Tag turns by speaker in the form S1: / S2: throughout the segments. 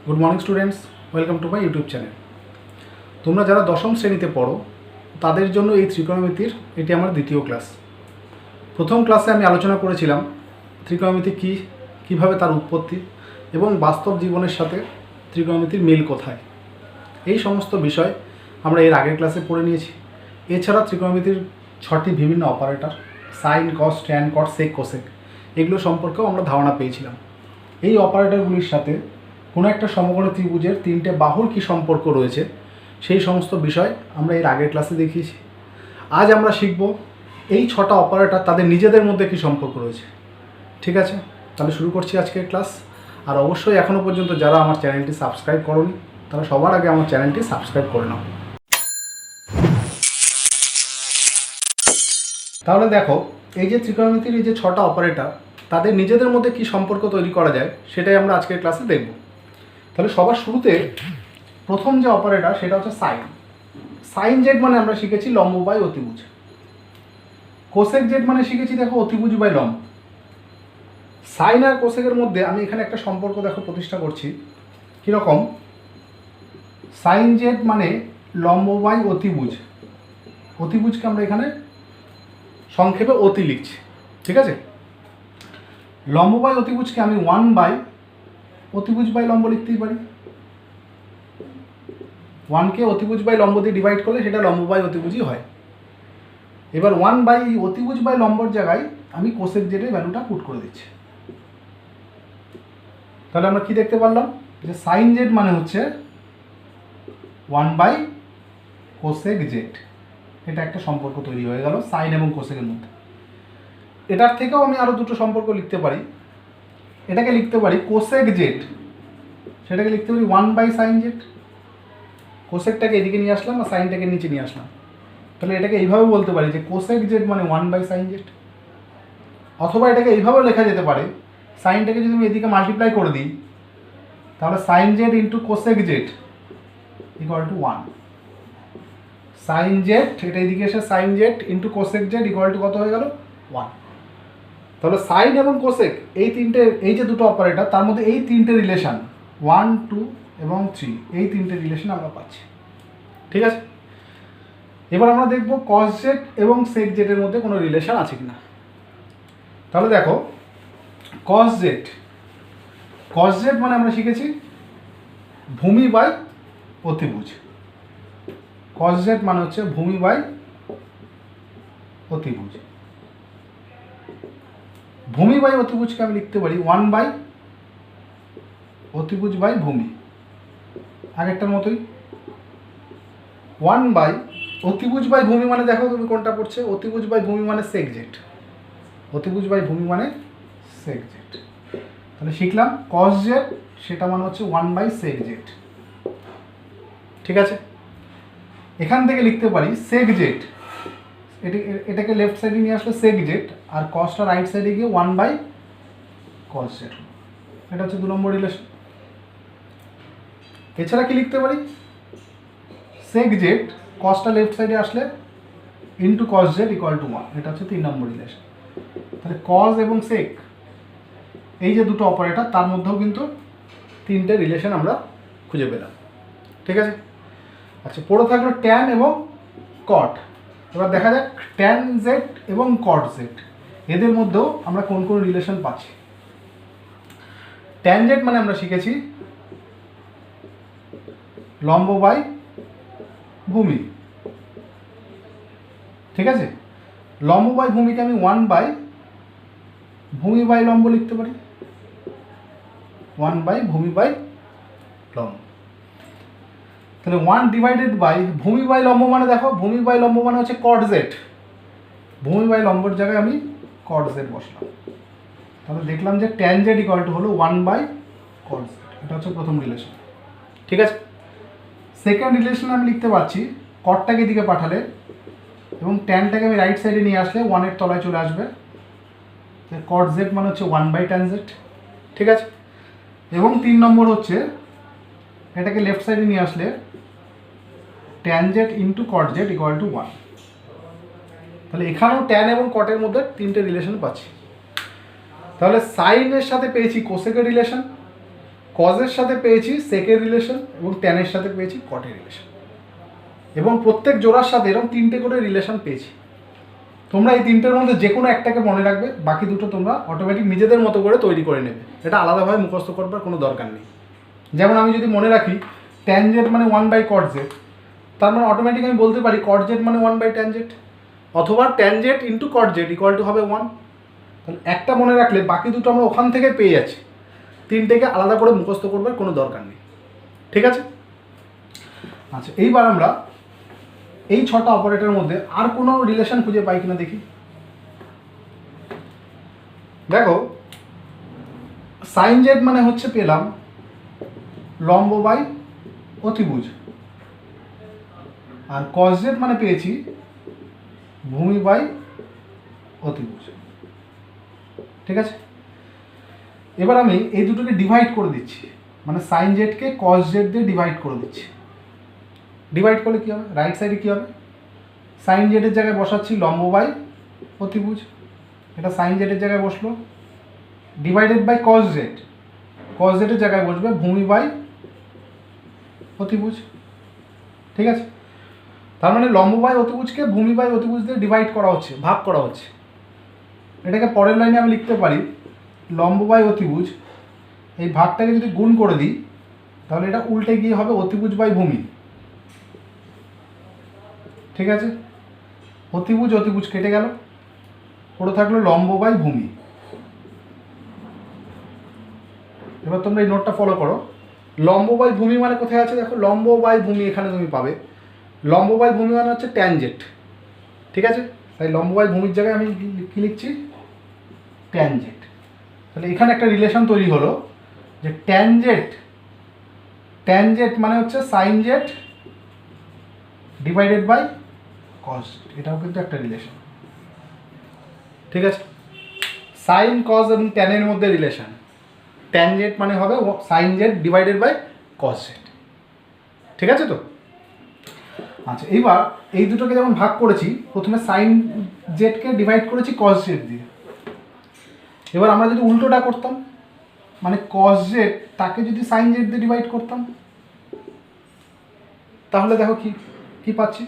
S1: Good morning students, welcome to my YouTube channel. তোমরা যারা দশম শ্রেণীতে পড়ো তাদের জন্য এই ত্রিকোণমিতির এটি আমার দ্বিতীয় ক্লাস। প্রথম ক্লাসে আমি আলোচনা করেছিলাম ত্রিকোণমিতি কী, কীভাবে তার উৎপত্তি এবং বাস্তব জীবনের সাথে ত্রিকোণমিতির মিল কোথায়, এই সমস্ত বিষয় আমরা এর আগের ক্লাসে পড়ে নিয়েছি। এছাড়া ত্রিকোণমিতির 6টি বিভিন্ন অপারেটর সাইন, কস, ট্যান, কট, সেক, কোসেক এগুলো সম্পর্কেও আমরা ধারণা পেয়েছিলাম। এই অপারেটরগুলির সাথে কোনো একটা সমকোণী ত্রিভুজের 3টে বাহুর কী সম্পর্ক রয়েছে সেই সমস্ত বিষয় আমরা এর আগের ক্লাসে দেখিয়েছি। আজ আমরা শিখব এই 6টা অপারেটর তাদের নিজেদের মধ্যে কী সম্পর্ক রয়েছে। ঠিক আছে, তাহলে শুরু করছি আজকের ক্লাস। আর অবশ্যই এখনও পর্যন্ত যারা আমার চ্যানেলটি সাবস্ক্রাইব করোনি তারা সবার আগে আমার চ্যানেলটি সাবস্ক্রাইব করে নাও। তাহলে দেখো, এই যে ত্রিকোণমিতির এই যে 6টা অপারেটর তাদের নিজেদের মধ্যে কী সম্পর্ক তৈরি করা যায় সেটাই আমরা আজকের ক্লাসে দেখব। তাহলে সবার শুরুতে প্রথম যে অপারেটর সেটা হচ্ছে সাইন। সাইন জেড মানে আমরা শিখেছি লম্ব বাই অতিভুজ। কোসেক জেড মানে শিখেছি দেখো অতিভুজ বাই লম্ব। সাইন আর কোসেকের মধ্যে আমি এখানে একটা সম্পর্ক দেখো প্রতিষ্ঠা করছি। কীরকম? সাইন জেড মানে লম্ব বাই অতিভুজ। অতিভুজকে আমরা এখানে সংক্ষেপে অতি লিখছি। ঠিক আছে, লম্ব বাই অতিভুজকে আমি 1 বাই অতিভুজ বাই লম্ব লিখতেই পারি। 1কে অতিভুজ বাই লম্ব দিয়ে ডিভাইড করলে সেটা লম্ব বাই অতিভুজই হয়। এবার 1 বাই অতিভুজ বাই লম্বর জায়গায় আমি কোসেক জেডের ভ্যালুটা পুট করে দিচ্ছি। তাহলে আমরা কি দেখতে পারলাম যে সাইন জেড মানে হচ্ছে 1 বাই কোসেক জেড। এটা একটা সম্পর্ক তৈরি হয়ে গেল সাইন এবং কোসেকের মধ্যে। এটার থেকেও আমি আরও দুটো সম্পর্ক লিখতে পারি। এটাকে লিখতে পারি কোসেক জেড, সেটাকে লিখতে পারি 1 বাই সাইন জেড। কোসেকটাকে এদিকে নিয়ে আসলাম আর সাইনটাকে নিচে নিয়ে আসলাম। তাহলে এটাকে এইভাবে বলতে পারি যে কোসেক জেড মানে 1 বাই সাইন জেড। অথবা এটাকে এইভাবেও লেখা যেতে পারে, সাইনটাকে যদি আমি এদিকে মাল্টিপ্লাই করে দিই তাহলে sine z into cosec z equal to 1। Sine z, এটা এদিকে এসে sine z into cosec z equal to কত হয়ে গেল? 1। তাহলে সাইন এবং কোসেক এই যে দুটো অপারেটর তার মধ্যে এই 3টে রিলেশান 1, 2 এবং 3, এই 3টে রিলেশন আমরা পাচ্ছি। ঠিক আছে, এবার আমরা দেখব কস জেড এবং সেক জেডের মধ্যে কোনো রিলেশন আছে কিনা। তাহলে দেখো, কস জেড মানে আমরা শিখেছি ভূমি বাই অতিভুজ। কস জেড মানে হচ্ছে ভূমি বাই অতিভুজ। ভূমি বাই অতিভুজকে আমি লিখতে পারি 1 বাই অতিভুজ বাই ভূমি। আগেরটার মতোই 1 বাই অতিভুজ বাই ভূমি মানে দেখো তুমি কোনটা পড়ছে, অতিভুজ বাই ভূমি মানে সেক জেড। অতিভুজ বাই ভূমি মানে সেক জেড। তাহলে শিখলাম কস জেড সেটা মানে হচ্ছে 1 বাই সেক জেড। ঠিক আছে, এখান থেকে লিখতে পারি সেক জেড, এটাকে লেফট সাইডে নিয়ে আসলে সেক জেড আর কসটা রাইট সাইডে গিয়ে 1 বাই কস জেড। এটা হচ্ছে 2 নম্বর রিলেশন। এছাড়া কি লিখতে পারি? সেক জেড কসটা লেফট সাইডে আসলে into cos Z equal to 1। এটা হচ্ছে 3 নম্বর রিলেশন। তাহলে কস এবং সেক এই যে দুটো অপারেটর তার মধ্যেও কিন্তু 3টে রিলেশন আমরা খুঁজে পেলাম। ঠিক আছে, আচ্ছা পড়ে থাকলো ট্যান এবং কট। এবার দেখা যাক ট্যান জেড এবং কট জেড এদের মধ্যেও আমরা কোন কোন রিলেশন পাচ্ছি। ট্যান জেড মানে আমরা শিখেছি লম্ব বাই ভূমি। ঠিক আছে, লম্ব বাই ভূমিকে আমি 1 বাই ভূমি বাই লম্ব লিখতে পারি। 1 বাই ভূমি বাই লম্ব। তাহলে 1 ডিভাইডেড বাই ভূমি বাই লম্ব মানে দেখো ভূমি বাই লম্ব মানে হচ্ছে কট জেড। ভূমি বাই লম্বর জায়গায় আমি কট জেড বসলাম। তাহলে দেখলাম যে ট্যান জেড ইকুয়াল টু হলো 1 বাই কট জেড। এটা হচ্ছে প্রথম রিলেশন। ঠিক আছে, সেকেন্ড রিলেশনে আমি লিখতে পারছি কটটাকে এদিকে পাঠালে এবং ট্যানটাকে আমি রাইট সাইডে নিয়ে আসলে 1-এর তলায় চলে আসবে। কট জেড মানে হচ্ছে 1 বাই ট্যান জেড। ঠিক আছে, এবং 3 নম্বর হচ্ছে এটাকে লেফট সাইডে নিয়ে আসলে tan Z into cot Z equal to 1। তাহলে এখানেও ট্যান এবং কটের মধ্যে 3টে রিলেশন পাচ্ছি। তাহলে সাইনের সাথে পেয়েছি কোসেকের রিলেশন, কজের সাথে পেয়েছি সেকের রিলেশন এবং ট্যানের সাথে পেয়েছি কটের রিলেশন, এবং প্রত্যেক জোড়ার সাথে এরকম 3টে করে রিলেশন পেয়েছি। তোমরা এই 3টের মধ্যে যে কোনো একটাকে মনে রাখবে, বাকি দুটো তোমরা অটোমেটিক নিজেদের মতো করে তৈরি করে নেবে, এটা আলাদাভাবে মুখস্থ করবার কোনো দরকার নেই। যেমন আমি যদি মনে রাখি tan z মানে 1/cot z, তার মানে অটোমেটিক আমি বলতে পারি cot z মানে 1/tan z, অথবা tan z into cot z equal to হবে 1। তাহলে একটা মনে রাখলে বাকি দুটো আমরা ওখান থেকে পেয়ে যাচ্ছি, 3টেকে আলাদা করে মুখস্থ করবার কোনো দরকার নেই। ঠিক আছে? আচ্ছা, এইবার আমরা এই 6টা অপারেটরের মধ্যে আর কোনো রিলেশন খুঁজে পাই কিনা দেখি। দেখো sin z মানে হচ্ছে পেলাম লম্ব বাই অতিভুজ, আর cos z মানে পেয়েছি ভূমি বাই অতিভুজ। ঠিক আছে? এবার আমি এই দুটোকে ডিভাইড করে দিচ্ছি, মানে sin z কে cos z দিয়ে ডিভাইড করে দিচ্ছি। ডিভাইড করলে কী হবে? রাইট সাইডে কী হবে? sin z এর জায়গায় বসাচ্ছি লম্ব বাই অতিভুজ, এটা sin z এর জায়গায় বসলো, divided by cos z, cos z এর জায়গায় বসবে ভূমি বাই অতিভুজ। ঠিক আছে? তার মানে লম্ব বাই অতিভুজকে ভূমি বাই অতিভুজ দিয়ে ডিভাইড করা হচ্ছে, ভাগ করা হচ্ছে। এটাকে পরের লাইনে আমি লিখতে পারি লম্ব বাই অতিভুজ, এই ভাগটাকে যদি গুণ করে দিই তাহলে এটা উল্টে গিয়ে হবে অতিভুজ বাই ভূমি। ঠিক আছে? অতিভুজ অতিভুজ কেটে গেল, পড়ে থাকলো লম্ব বাই ভূমি। এবার তোমরা এই নোটটা ফলো করো। লম্ব বাই ভূমি মানে কোথায় আছে দেখো, লম্ব বাই ভূমি এখানে তুমি পাবে। লম্ব বাই ভূমি মানে হচ্ছে tan z। ঠিক আছে? তাই লম্ব বাই ভূমির জায়গায় আমি কী লিখছি? tan z। তাহলে এখানে একটা রিলেশন তৈরি হলো যে tan z মানে হচ্ছে sin z divided by cos, এটাও কিন্তু একটা রিলেশন। ঠিক আছে? সাইন cos এবং tan এর মধ্যে রিলেশন, tan z মানে হবে sin z divided by cos z। ঠিক আছে তো? আচ্ছা, এইবার এই দুটোকে যেমন ভাগ করেছি, প্রথমে sin z কে ডিভাইড করেছি cos z দিয়ে। এবার আমরা যদি উল্টোটা করতাম, মানে cos z তাকে যদি sin z দিয়ে ডিভাইড করতাম, তাহলে দেখো কি কি পাচ্ছি?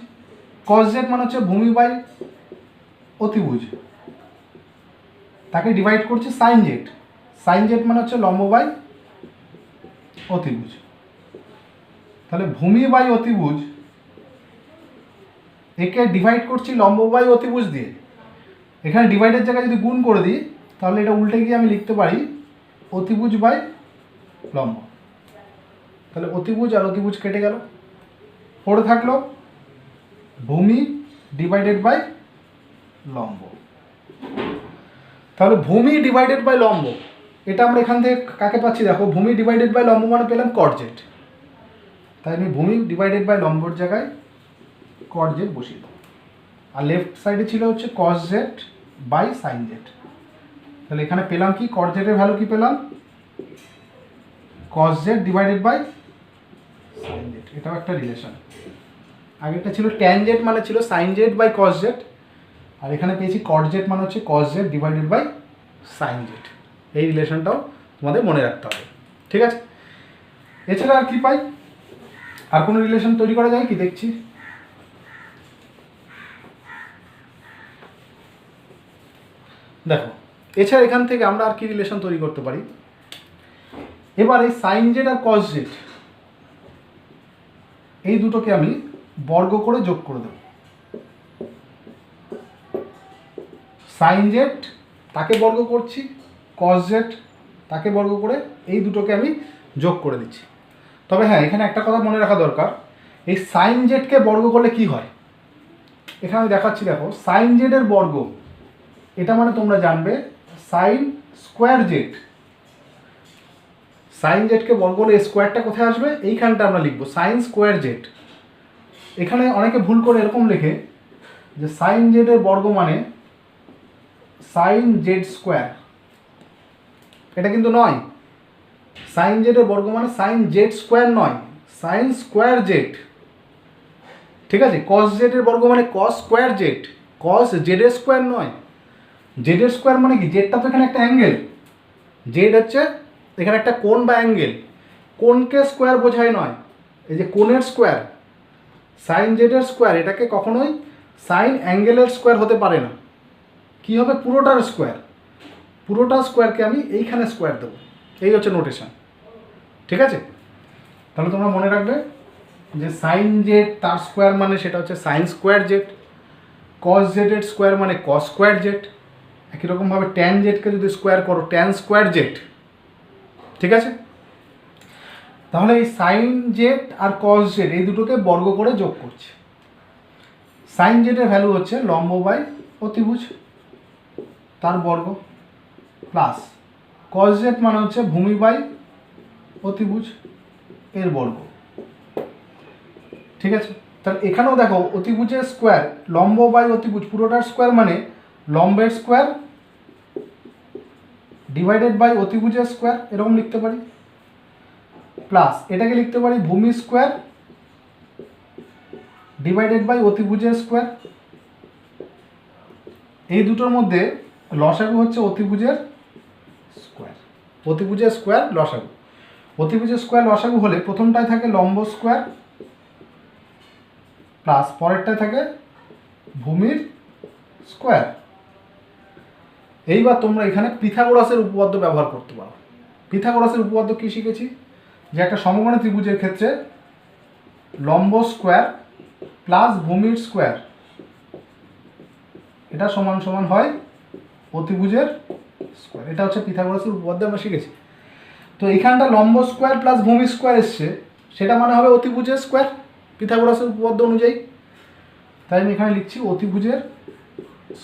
S1: cos z মানে হচ্ছে ভূমি বাই অতিভুজ, তাকে ডিভাইড করছি sin z, sin z মানে হচ্ছে লম্ব বাই অতিভুজ। তাহলে ভূমি বাই অতিভুজ একে ডিভাইড করছি লম্ব বাই অতিভুজ দিয়ে, এখানে ডিভাইডের জায়গায় যদি গুণ করে দিই তাহলে এটা উল্টে গিয়ে আমি লিখতে পারি অতিভুজ বাই লম্ব। তাহলে অতিভুজ আর অতিভুজ কেটে গেল, পড়ে থাকলো ভূমি ডিভাইডেড বাই লম্ব। তাহলে ভূমি ডিভাইডেড বাই লম্ব, এটা আমরা এখান থেকে কাকে পাচ্ছি দেখো, ভূমি ডিভাইডেড বাই লম্ব মানে পেলাম cot z। তাই আমি ভূমি ডিভাইডেড বাই লম্বর জায়গায় cot z বসিয়ে দেবো, আর লেফট সাইডে ছিল হচ্ছে cos z by sin z। তাহলে এখানে পেলাম কি, cot z এর ভ্যালু কি পেলাম? cos z divided by sin z, এটাও একটা রিলেশন। আগেরটা ছিল tan z মানে ছিল sin z by cos z, আর এখানে পেয়েছি cot z মানে হচ্ছে cos z divided by sin z। এই রিলেশনটাও তোমাদের মনে রাখতে হবে। ঠিক আছে? এছাড়া আর কি পাই? আর কোনো রিলেশন তৈরি করা যায় কি দেখছি? দেখো, এছাড়া এখান থেকে আমরা আর কি রিলেশন তৈরি করতে পারি? এবার এই sin z আর cos z এই দুটোকে আমি বর্গ করে যোগ করে দেব। sin z তাকে বর্গ করছি, cos z তাকে বর্গ করে এই দুটোকে আমি যোগ করে দিচ্ছি। তবে হ্যাঁ, এখানে একটা কথা মনে রাখা দরকার, এই sin z কে বর্গ করলে কি হয় এখানে আমি দেখাচ্ছি। দেখো, sin z এর বর্গ, এটা মানে তোমরা জানবে sin square z। sin z কে বর্গ করলে স্কোয়ারটা কোথায় আসবে? এইখানটা আমরা লিখবো sin স্কোয়ার z। এখানে অনেকে ভুল করে এরকম লেখে যে sin z এর বর্গ মানে sin z স্কোয়ার, এটা কিন্তু নয়। sin z এর বর্গ মানে sin z স্কোয়ার নয়, sin স্কোয়ার z। ঠিক আছে? cos z এর বর্গ মানে cos square z, cos z এর স্কোয়ার নয়। z এর স্কোয়ার মানে কি? জেডটা তো এখানে একটা অ্যাঙ্গেল, জেড হচ্ছে এখানে একটা কোণ বা অ্যাঙ্গেল, কোণকে স্কোয়ার বোঝায় নয়, এই যে কোণের স্কোয়ার, সাইন জেডের স্কোয়ার, এটাকে কখনোই সাইন অ্যাঙ্গেলের স্কোয়ার হতে পারে না। কী হবে? পুরোটার স্কোয়ার। পুরোটা স্কোয়ারকে আমি এইখানে স্কোয়ার দেবো, এই হচ্ছে নোটেশন। ঠিক আছে? তাহলে তোমরা মনে রাখবে যে সাইন জেড তার স্কোয়ার মানে সেটা হচ্ছে সাইন স্কোয়ার জেড, কস জেডের স্কোয়ার মানে কস স্কোয়ার জেড, একই রকমভাবে ট্যান জেডকে যদি স্কোয়ার করো ট্যান স্কোয়ার জেড। ঠিক আছে? তাহলে এই সাইন জেড আর কস জেড এই দুটোকে বর্গ করে যোগ করছি। সাইন জেডের ভ্যালু হচ্ছে লম্ব বাই অতিভুজ তার বর্গ, প্লাস কস জেড মানে হচ্ছে ভূমি বাই অতিভুজ এর বর্গ। ঠিক আছে? তাহলে এখানেও দেখো অতিভুজের স্কোয়ার, লম্ব বাই অতিভুজ পুরোটার স্কোয়ার মানে লম্বের স্কোয়ার ডিভাইডেড বাই অতিভুজের স্কোয়ার, এরকম লিখতে পারি। প্লাস এটাকে লিখতে পারি ভূমি স্কোয়ার ডিভাইডেড বাই অতিভুজের স্কোয়ার। এই দুটোর মধ্যে লসাগু হচ্ছে অতিভুজের স্কোয়ার, অতিভুজের স্কোয়ার লসাগু। অতিভুজের স্কোয়ার লসাগু হলে প্রথমটায় থাকে লম্ব স্কোয়ার প্লাস পরেরটায় থাকে ভূমির স্কোয়ার। এইবার তোমরা এখানে পিথাগোরাসের উপপাদ্য ব্যবহার করতে পারো। পিথাগোরাসের উপপাদ্য কী শিখেছি? যে একটা সমকোণী ত্রিভুজের ক্ষেত্রে লম্ব স্কোয়ার প্লাস ভূমির স্কোয়ার এটা সমান সমান হয় অতিভুজের স্কোয়ার। এটা হচ্ছে পিথাগোরাসের উপপাদ্য আমরা শিখেছি। তো এখানটা লম্ব স্কোয়ার প্লাস ভূমি স্কোয়ার এসছে, সেটা মানে হবে অতিভুজের স্কোয়ার পিথাগোরাসের উপপাদ্য অনুযায়ী। তাই আমি এখানে লিখছি অতিভুজের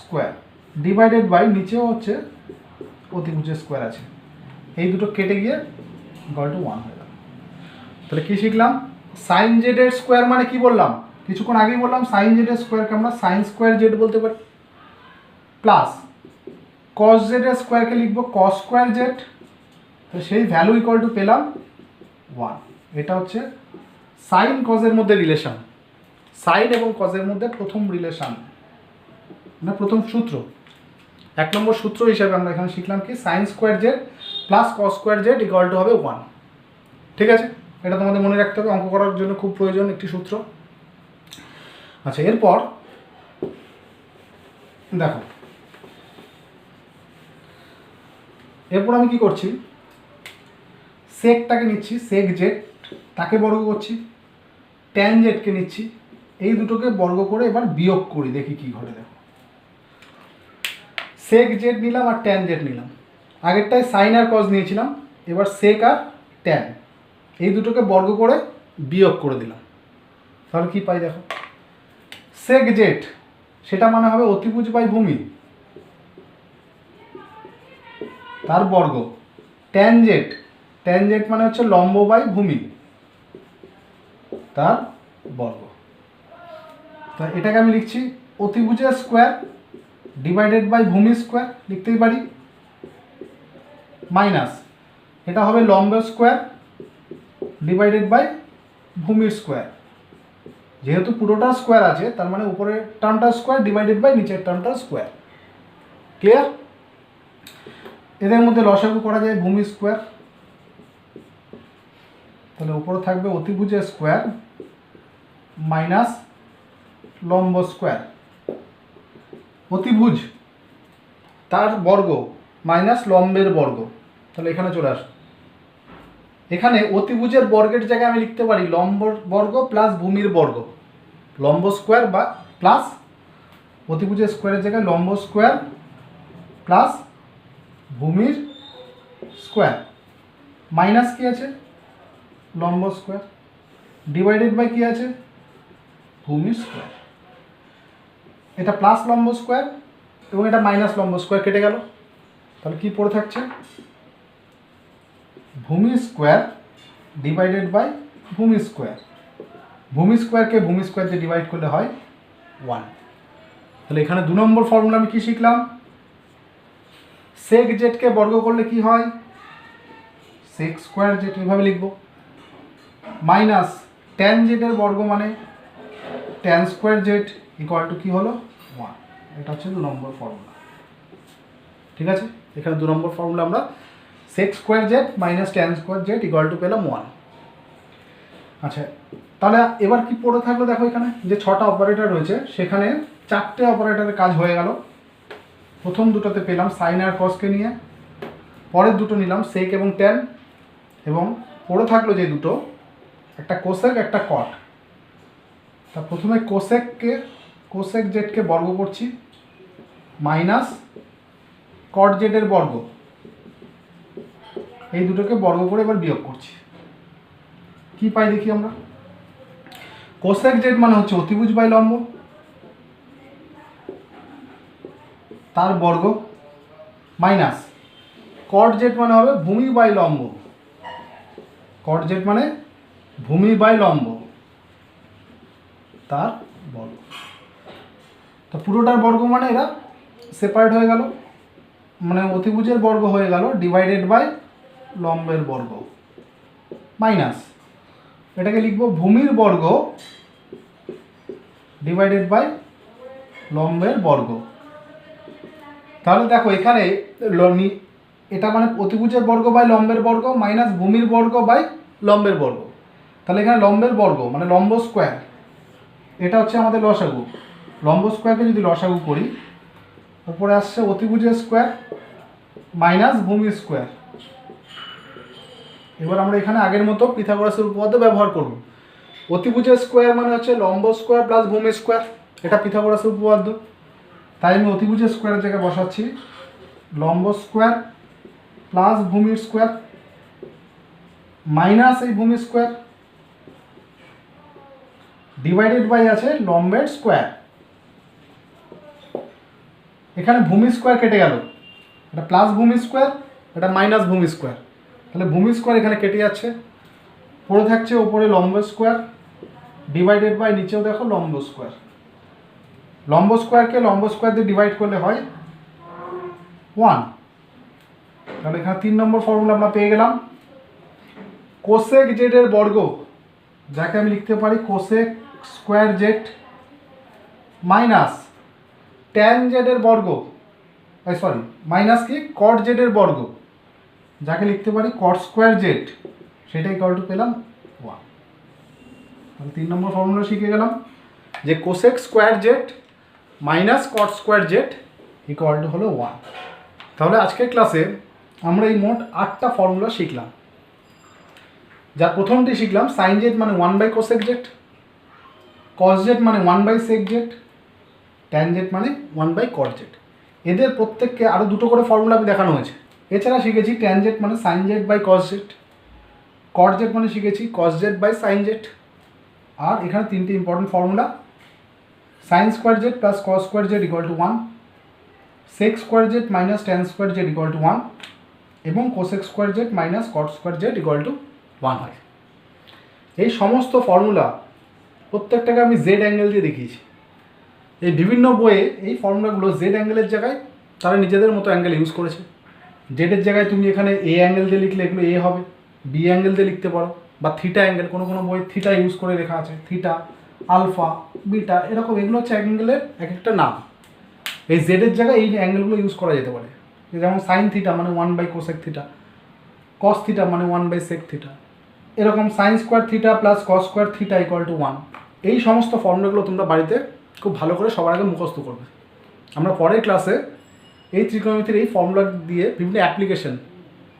S1: স্কোয়ার ডিভাইডেড বাই নিচেও হচ্ছে অতিভুজের স্কোয়ার আছে, এই দুটো কেটে গিয়ে ইকুয়াল টু 1 হয়ে গেল। তাহলে কী শিখলাম? সাইন জেডের স্কোয়ার মানে কি বললাম? কিছুক্ষণ আগেই বললাম সাইন জেডের স্কোয়ারকে আমরা সাইন স্কোয়ার জেড বলতে পারি, প্লাস কস জেডের স্কোয়ারকে লিখবো কস স্কোয়ার জেড। তো সেই ভ্যালু ইকুয়াল টু পেলাম 1। এটা হচ্ছে সাইন কজের মধ্যে রিলেশন, সাইন এবং কজের মধ্যে প্রথম রিলেশন, মানে প্রথম সূত্র। 1 নম্বর সূত্র হিসাবে আমরা এখানে শিখলাম কি sign square z plus cos square Z equal two হবে 1। ঠিক আছে? এটা তোমাদের মনে রাখতে হবে, অঙ্ক করার জন্য খুব প্রয়োজন একটি সূত্র। আচ্ছা, এরপর দেখো, এরপর আমি কি করছি, সেকটাকে নিচ্ছি, সেক জেড তাকে বর্গ করছি, ট্যান জেডকে নিচ্ছি, এই দুটোকে বর্গ করে এবার বিয়োগ করি, দেখি কি ঘটে। দেখো, সেক জেড নিলাম আর ট্যান জেড নিলাম, আগেরটায় সাইন আর কজ নিয়েছিলাম, এবার সেক আর ট্যান এই দুটোকে বর্গ করে বিয়োগ করে দিলাম। তাহলে কি পাই দেখো, সেক জেড সেটা মানে হবে অতিভুজ বাই ভূমি তার বর্গ, ট্যান জেড, ট্যান জেড মানে হচ্ছে লম্ব বাই ভূমি তার বর্গ। তা এটাকে আমি লিখছি অতিভুজের স্কোয়ার ডিভাইডেড বাই ভূমি স্কোয়ার, লিখতেই পারি, মাইনাস এটা হবে লম্বের স্কোয়ার ডিভাইডেড বাই ভূমির স্কোয়ার। যেহেতু পুরোটা স্কোয়ার আছে তার মানে উপরের টার্মটা স্কোয়ার ডিভাইডেড বাই নিচের টার্মটা স্কোয়ার। ক্লিয়ার? এদের মধ্যে লসাগু করা যায় ভূমি স্কোয়ার, তাহলে উপরে থাকবে অতিভুজের স্কোয়ার মাইনাস লম্ব স্কোয়ার, অতিভুজ তার বর্গ মাইনাস লম্বের বর্গ। তাহলে এখানে চলে আস, এখানে অতিভুজের বর্গের জায়গায় আমি লিখতে পারি লম্ব বর্গ প্লাস ভূমির বর্গ, লম্ব স্কোয়ার বা প্লাস অতিভুজের স্কোয়ারের জায়গায় লম্ব স্কোয়ার প্লাস ভূমির স্কোয়ার, মাইনাস কি আছে লম্ব স্কোয়ার ডিভাইডেড বাই কি আছে ভূমি স্কোয়ার। এটা প্লাস লম্ব স্কোয়ার এবং এটা মাইনাস লম্ব স্কোয়ার কেটে গেল, তাহলে কি পড়ে থাকছে ভূমি স্কোয়ার ডিভাইডেড বাই ভূমি স্কোয়ার। ভূমি স্কোয়ারকে ভূমি স্কোয়ার দিয়ে ডিভাইড করলে হয় 1। তাহলে এখানে 2 নম্বর ফর্মুলা আমি কি শিখলাম, সেক জেডকে বর্গ করলে কি হয় সেক স্কোয়ার জেড, এইভাবে লিখব, মাইনাস ট্যান জেডের বর্গ মানে tan square Z equal to কী হলো 1। এটা হচ্ছে 2 নম্বর ফর্মুলা। ঠিক আছে? এখানে 2 নম্বর ফর্মুলা আমরা sec square Z minus tan square Z equal to পেলাম 1। আচ্ছা, তাহলে এবার কি পড়ে থাকলো দেখো, এখানে যে 6টা অপারেটর রয়েছে সেখানে 4টে অপারেটরের কাজ হয়ে গেল। প্রথম দুটোতে পেলাম সাইন আর কসকে নিয়ে, পরের দুটো নিলাম সেক এবং ট্যান, এবং পড়ে থাকলো যে দুটো, একটা কোসেক একটা কট। তা প্রথমে কোসেক জেডকে বর্গ করছি, মাইনাস কট জেডের বর্গ, এই দুটোকে বর্গ করে এবার বিয়োগ করছি। কি পাই দেখি আমরা, কোসেক জেড মানে হচ্ছে অতিভুজ বাই লম্ব, তার বর্গ, মাইনাস কট জেড মানে হবে ভূমি বাই লম্ব, কট জেড মানে ভূমি বাই লম্ব, তার বর্গ। তো পুরোটার বর্গ মানে এরা সেপারেট হয়ে গেল, মানে অতিভুজের বর্গ হয়ে গেল ডিভাইডেড বাই লম্বের বর্গ, মাইনাস এটাকে লিখব ভূমির বর্গ ডিভাইডেড বাই লম্বের বর্গ। তাহলে দেখো এখানে এটা মানে অতিভুজের বর্গ বাই লম্বের বর্গ মাইনাস ভূমির বর্গ বাই লম্বের বর্গ। তাহলে এখানে লম্বের বর্গ মানে লম্ব স্কোয়ার, এটা হচ্ছে আমাদের লসাগু। লম্ব স্কোয়ারকে যদি লসাগু করি, উপরে আসছে অতিভুজের স্কোয়ার মাইনাস ভূমি স্কোয়ার। এবার আমরা এখানে আগের মতো পিথাগোরাসের উপপাদ্য ব্যবহার করব। অতিভুজের স্কোয়ার মানে হচ্ছে লম্ব স্কোয়ার প্লাস ভূমি স্কোয়ার, এটা পিথাগোরাসের উপপাদ্য। তাই আমি অতিভুজের স্কোয়ারের জায়গায় বসাচ্ছি লম্ব স্কোয়ার প্লাস ভূমির স্কোয়ার মাইনাস এই ভূমি স্কোয়ার ডিভাইডেড বাই আছে লম্বের স্কোয়ার। এখানে ভূমি স্কোয়ার কেটে গেল, এটা প্লাস ভূমি স্কোয়ার, এটা মাইনাস ভূমি স্কোয়ার, তাহলে ভূমি স্কোয়ার এখানে কেটে যাচ্ছে, পড়ে থাকছে ওপরে লম্ব স্কোয়ার ডিভাইডেড বাই নিচেও দেখো লম্ব স্কোয়ার। লম্ব স্কোয়ারকে লম্ব স্কোয়ার দিয়ে ডিভাইড করলে হয় 1। তাহলে এখানে 3 নম্বর ফর্মুলা আমরা পেয়ে গেলাম। কোসেক জেডের বর্গ, যাকে আমি লিখতে পারি cosec square Z, minus tan জেডের বর্গ, সরি মাইনাস কি কট জেডের বর্গ, যাকে লিখতে পারি কট স্কোয়ার জেড, সেটাই ইকুয়াল টু পেলাম 1। তাহলে 3 নম্বর ফর্মুলা শিখে গেলাম যে cosec square Z minus cot square Z equal two হলো 1। তাহলে আজকের ক্লাসে আমরা এই মোট 8টা ফর্মুলা শিখলাম। যার প্রথমটি শিখলাম সাইন জেড মানে 1 by cosec z, cos z মানে 1 by sec z, tan z মানে 1 বাই কট জেড। এদের প্রত্যেককে আরও দুটো করে ফর্মুলা আমি দেখানো হয়েছে। এছাড়া শিখেছি ট্যান জেড মানে sine z by cos z, cot z মানে শিখেছি cos z by sine z. আর এখানে 3টে important formula, sine square z plus cos square Z equal to 1, sec square Z minus tan square Z equal to 1, এবং cosec square Z minus cot square Z equal to 1 হয়। এই সমস্ত formula প্রত্যেকটাকে আমি Z angle দিয়ে দেখিয়েছি। এই বিভিন্ন বইয়ে এই ফর্মুলাগুলো জেড অ্যাঙ্গেলের জায়গায় তারা নিজেদের মতো অ্যাঙ্গেল ইউজ করেছে। জেডের জায়গায় তুমি এখানে এ অ্যাঙ্গেল দিয়ে লিখলে এগুলো এ হবে, বি অ্যাঙ্গেল দিয়ে লিখতে পারো, বা থিটা অ্যাঙ্গেল, কোনো কোনো বই থিটা ইউজ করে লেখা আছে, থিটা, আলফা, বিটা, এরকম এগুলো হচ্ছে অ্যাঙ্গেলের এক একটা নাম। এই জেডের জায়গায় এই অ্যাঙ্গেলগুলো ইউজ করা যেতে পারে, যেমন সাইন থিটা মানে 1 by cosec theta, cos theta মানে 1 বাই সেক থিটা, এরকম sine square theta plus cos square theta equal to 1। এই সমস্ত ফর্মুলাগুলো তোমরা বাড়িতে খুব ভালো করে সবার আগে মুখস্থ করবে। আমরা পরের ক্লাসে এই ত্রিকোণমিতির এই ফর্মুলা দিয়ে বিভিন্ন অ্যাপ্লিকেশন,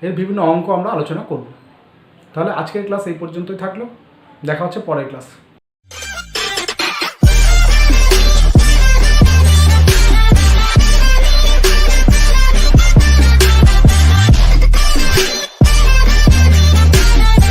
S1: এর বিভিন্ন অঙ্ক আমরা আলোচনা করব। তাহলে আজকের ক্লাস এই পর্যন্তই থাকলো, দেখা হচ্ছে পরের ক্লাস।